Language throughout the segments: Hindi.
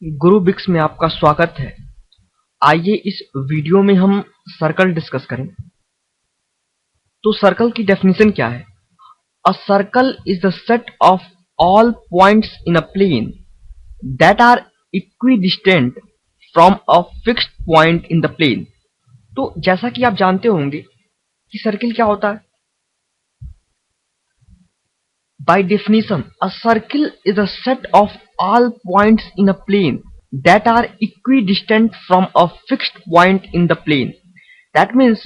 गुरु बिक्स में आपका स्वागत है। आइए इस वीडियो में हम सर्कल डिस्कस करें। तो सर्कल की डेफिनेशन क्या है? A circle is the set of all points in a plane that are equidistant from a fixed point in the plane. तो जैसा कि आप जानते होंगे कि सर्कल क्या होता है। By definition, a circle is a set of all points in a plane that are equidistant from a fixed point in the plane. That means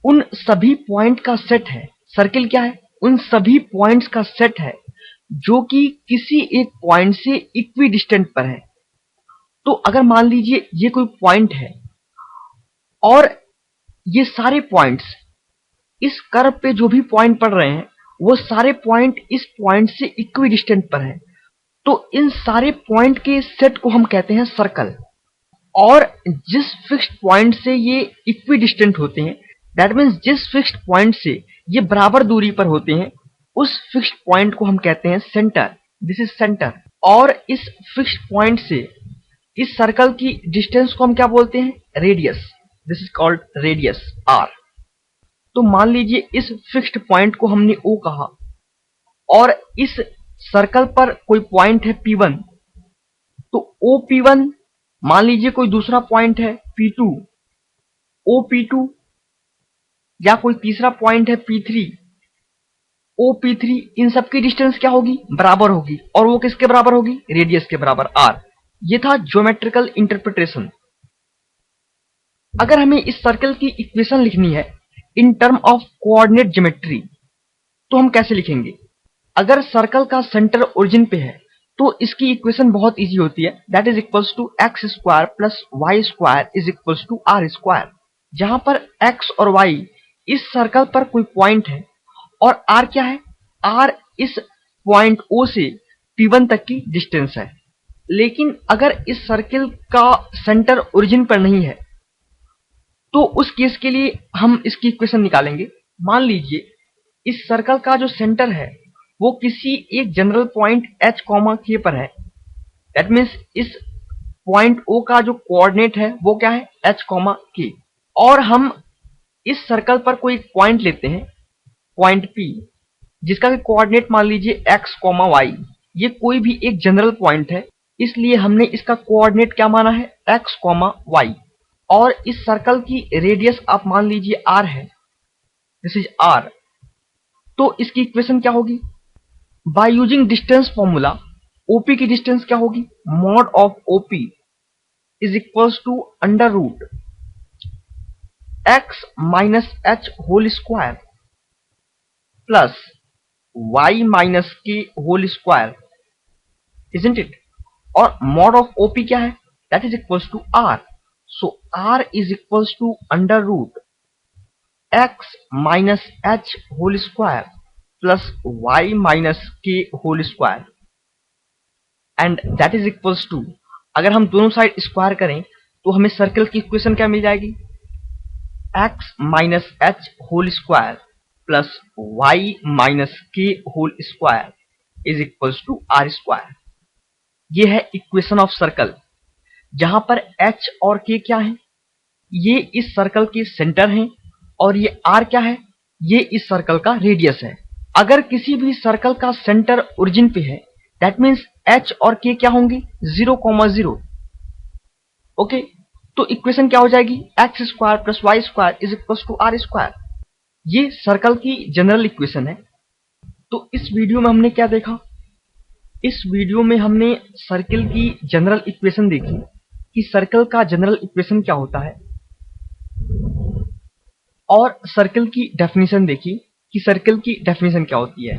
उन सभी पॉइंट का सेट है। सर्किल क्या है? उन सभी पॉइंट्स का सेट है जो कि किसी एक पॉइंट से इक्विडिस्टेंट पर है। तो अगर मान लीजिए ये कोई पॉइंट है और ये सारे पॉइंट्स इस कर्व पे जो भी पॉइंट पड़ रहे हैं वो सारे पॉइंट इस पॉइंट से इक्विडिस्टेंट पर है, तो इन सारे पॉइंट के सेट को हम कहते हैं सर्कल। और जिस फिक्स्ड पॉइंट से ये इक्विडिस्टेंट होते हैं, दैट मीन्स जिस फिक्स्ड पॉइंट से ये बराबर दूरी पर होते हैं, उस फिक्स्ड पॉइंट को हम कहते हैं सेंटर। This is centre. और इस फिक्स्ड पॉइंट से इस सर्कल की डिस्टेंस को हम क्या बोलते हैं? Radius. This is called radius R. तो मान लीजिए इस फिक्स्ड पॉइंट को हमने O कहा और इस सर्कल पर कोई पॉइंट है P1, तो OP1, मान लीजिए कोई दूसरा पॉइंट है P2, OP2, या कोई तीसरा पॉइंट है P3, OP3। इन सबकी डिस्टेंस क्या होगी? बराबर होगी। और वो किसके बराबर होगी? रेडियस के बराबर R। ये था ज्योमेट्रिकल इंटरप्रिटेशन। अगर हमें इस सर्कल की इक्वेशन लिखनी है in term of coordinate geometry, तो हम कैसे लिखेंगे? अगर सर्कल का सेंटर ओरिजिन पे है तो इसकी इक्वेशन बहुत इजी होती है। That is equals to X square plus Y square is equals to R square, जहां पर एक्स और वाई इस सर्कल पर कोई पॉइंट है और आर क्या है? आर इस पॉइंट ओ से P1 तक की डिस्टेंस है। लेकिन अगर इस सर्कल का सेंटर ओरिजिन पर नहीं है तो उस केस के लिए हम इसकी इक्वेशन निकालेंगे। मान लीजिए इस सर्कल का जो सेंटर है वो किसी एक जनरल पॉइंट h, k पर है। दैट मीन्स इस पॉइंट O का जो कोऑर्डिनेट है वो क्या है? h, k। और हम इस सर्कल पर कोई पॉइंट लेते हैं, पॉइंट P, जिसका भी कोऑर्डिनेट मान लीजिए x, y। ये कोई भी एक जनरल पॉइंट है, इसलिए हमने इसका कोऑर्डिनेट क्या माना है? x, y। और इस सर्कल की रेडियस आप मान लीजिए r है। This is r। तो इसकी इक्वेशन क्या होगी? By using distance formula, OP की डिस्टेंस क्या होगी? Mod of OP is equals to under root x minus h whole square plus y minus k whole square, isn't it? और मॉड ऑफ OP क्या है? That is equals to r। So r is equals to under root x minus h whole square plus y minus k whole square, and that is equals to, अगर हम दोनों साइड स्क्वायर करें तो हमें सर्कल की इक्वेशन क्या मिल जाएगी? x minus h whole square plus y minus k whole square is equals to r square. ये है इक्वेशन ऑफ सर्कल, जहां पर h और k क्या है? ये इस सर्कल के सेंटर हैं और ये r क्या है? ये इस सर्कल का रेडियस है। अगर किसी भी सर्कल का सेंटर ओरिजिन पे है, दैट मीन्स h और k क्या होंगे? 0, 0। ओके, तो इक्वेशन क्या हो जाएगी? X square plus Y square is equal to R square. ये सर्कल की जनरल इक्वेशन है। तो इस वीडियो में हमने क्या देखा? इस वीडियो में हमने सर्कल की जनरल इक्वेशन देखी कि सर्कल का जनरल इक्वेशन क्या होता है, और सर्कल की डेफिनेशन देखी कि सर्कल की डेफिनेशन क्या होती है।